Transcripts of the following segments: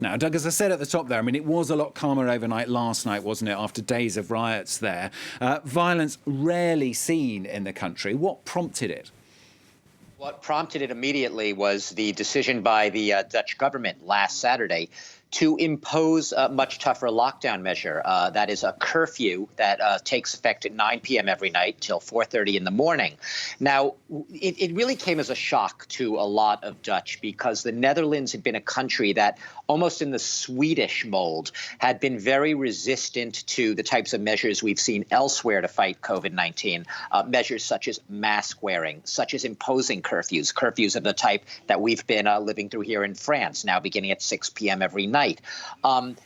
Now, Doug, as I said at the top there, I mean, it was a lot calmer overnight last night, wasn't it, after days of riots there? Violence rarely seen in the country. What prompted it? What prompted it immediately was the decision by the Dutch government last Saturday to impose a much tougher lockdown measure. That is a curfew that takes effect at 9 p.m. every night till 4:30 in the morning. Now, it really came as a shock to a lot of Dutch because the Netherlands had been a country that, almost in the Swedish mold, had been very resistant to the types of measures we've seen elsewhere to fight COVID-19, measures such as mask wearing, such as imposing curfews of the type that we've been living through here in France, now beginning at 6 p.m. every night.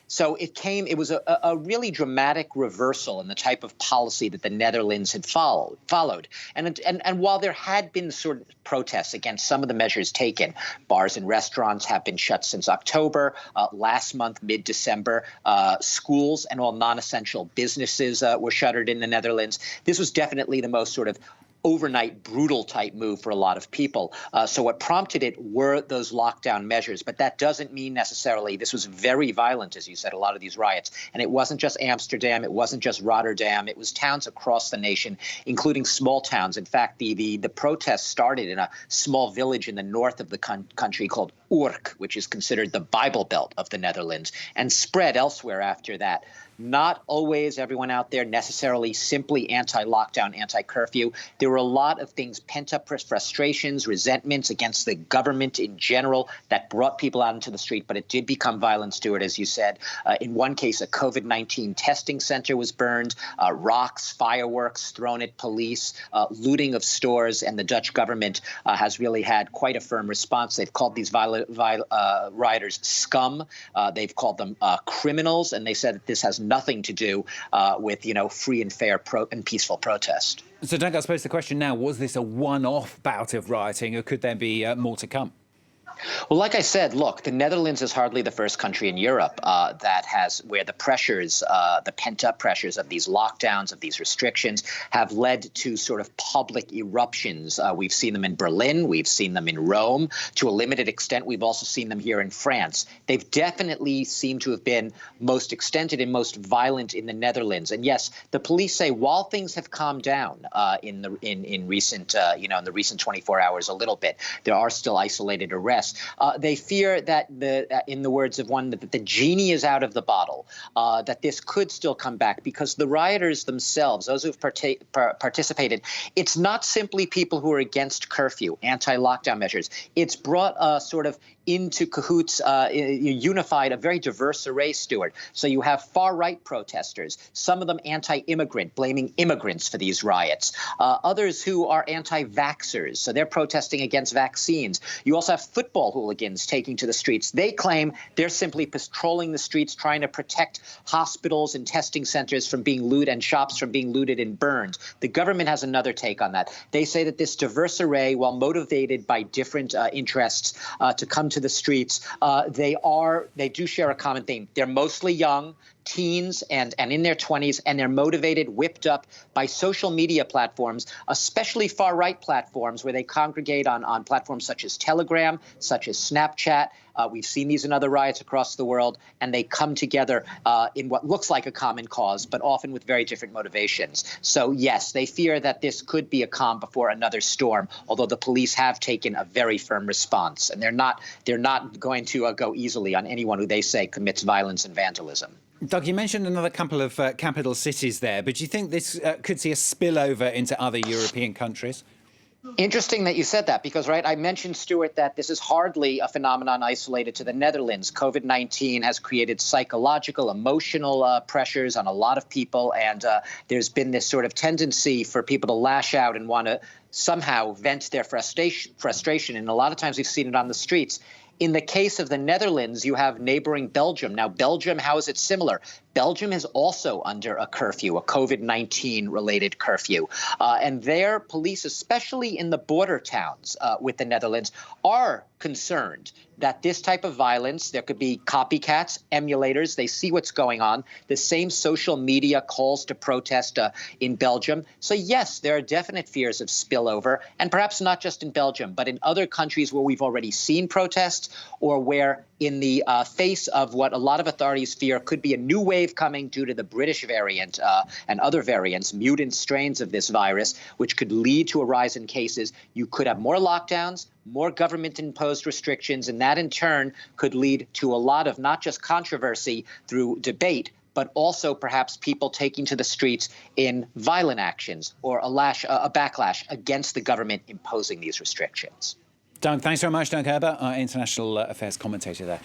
So it was a really dramatic reversal in the type of policy that the Netherlands had followed. And while there had been sort of protests against some of the measures taken, bars and restaurants have been shut since October. Last month, mid-December, schools and all non-essential businesses were shuttered in the Netherlands. This was definitely the most sort of overnight brutal type move for a lot of people. So what prompted it were those lockdown measures. But that doesn't mean necessarily this was very violent, as you said, a lot of these riots. And it wasn't just Amsterdam. It wasn't just Rotterdam. It was towns across the nation, including small towns. In fact, the protests started in a small village in the north of the country called Urk, which is considered the Bible Belt of the Netherlands, and spread elsewhere after that. Not always everyone out there necessarily simply anti-lockdown, anti-curfew. There were a lot of things, pent-up frustrations, resentments against the government in general that brought people out into the street. But it did become violent, Stuart, as you said. In one case, a COVID-19 testing center was burned, rocks, fireworks thrown at police, looting of stores. And the Dutch government has really had quite a firm response. They've called these rioters scum. They've called them criminals. And they said that this has nothing to do with, free and fair and peaceful protest. So, Doug, I suppose the question now, was this a one-off bout of rioting, or could there be more to come? Well, like I said, look, the Netherlands is hardly the first country in Europe where the pressures, the pent-up pressures of these lockdowns, of these restrictions, have led to sort of public eruptions. We've seen them in Berlin. We've seen them in Rome. To a limited extent, we've also seen them here in France. They've definitely seemed to have been most extended and most violent in the Netherlands. And yes, the police say while things have calmed down in the recent 24 hours a little bit, there are still isolated arrests. They fear that, in the words of one, that the genie is out of the bottle, that this could still come back because the rioters themselves, those who've participated, it's not simply people who are against curfew, anti-lockdown measures. It's brought sort of into cahoots, unified a very diverse array, Stuart. So you have far-right protesters, some of them anti-immigrant, blaming immigrants for these riots. Others who are anti-vaxxers, so they're protesting against vaccines. You also have football hooligans taking to the streets. They claim they're simply patrolling the streets, trying to protect hospitals and testing centers from being looted and shops from being looted and burned. The government has another take on that. They say that this diverse array, while motivated by different interests to come to the streets, they do share a common theme. They're mostly young, teens and in their 20s, and they're motivated, whipped up by social media platforms, especially far-right platforms where they congregate on platforms such as Telegram, such as Snapchat. We've seen these in other riots across the world, and they come together in what looks like a common cause, but often with very different motivations. So, yes, they fear that this could be a calm before another storm, although the police have taken a very firm response, and they're not going to go easily on anyone who they say commits violence and vandalism. Doug, you mentioned another couple of capital cities there, but do you think this could see a spillover into other European countries? Interesting that you said that because, right, I mentioned, Stuart, that this is hardly a phenomenon isolated to the Netherlands. COVID-19 has created psychological, emotional pressures on a lot of people, and there's been this sort of tendency for people to lash out and want to somehow vent their frustration, and a lot of times we've seen it on the streets. In the case of the Netherlands, you have neighboring Belgium. Now, Belgium, how is it similar? Belgium is also under a curfew, a COVID-19 related curfew. And their police, especially in the border towns with the Netherlands, are concerned that this type of violence, there could be copycats, emulators. They see what's going on. The same social media calls to protest in Belgium. So, yes, there are definite fears of spillover, and perhaps not just in Belgium, but in other countries where we've already seen protests, or where in the face of what a lot of authorities fear could be a new wave coming due to the British variant and other variants, mutant strains of this virus, which could lead to a rise in cases. You could have more lockdowns, more government-imposed restrictions, and that in turn could lead to a lot of not just controversy through debate, but also perhaps people taking to the streets in violent actions or a backlash against the government imposing these restrictions. Doug, thanks very much, Doug Herber, our international affairs commentator there.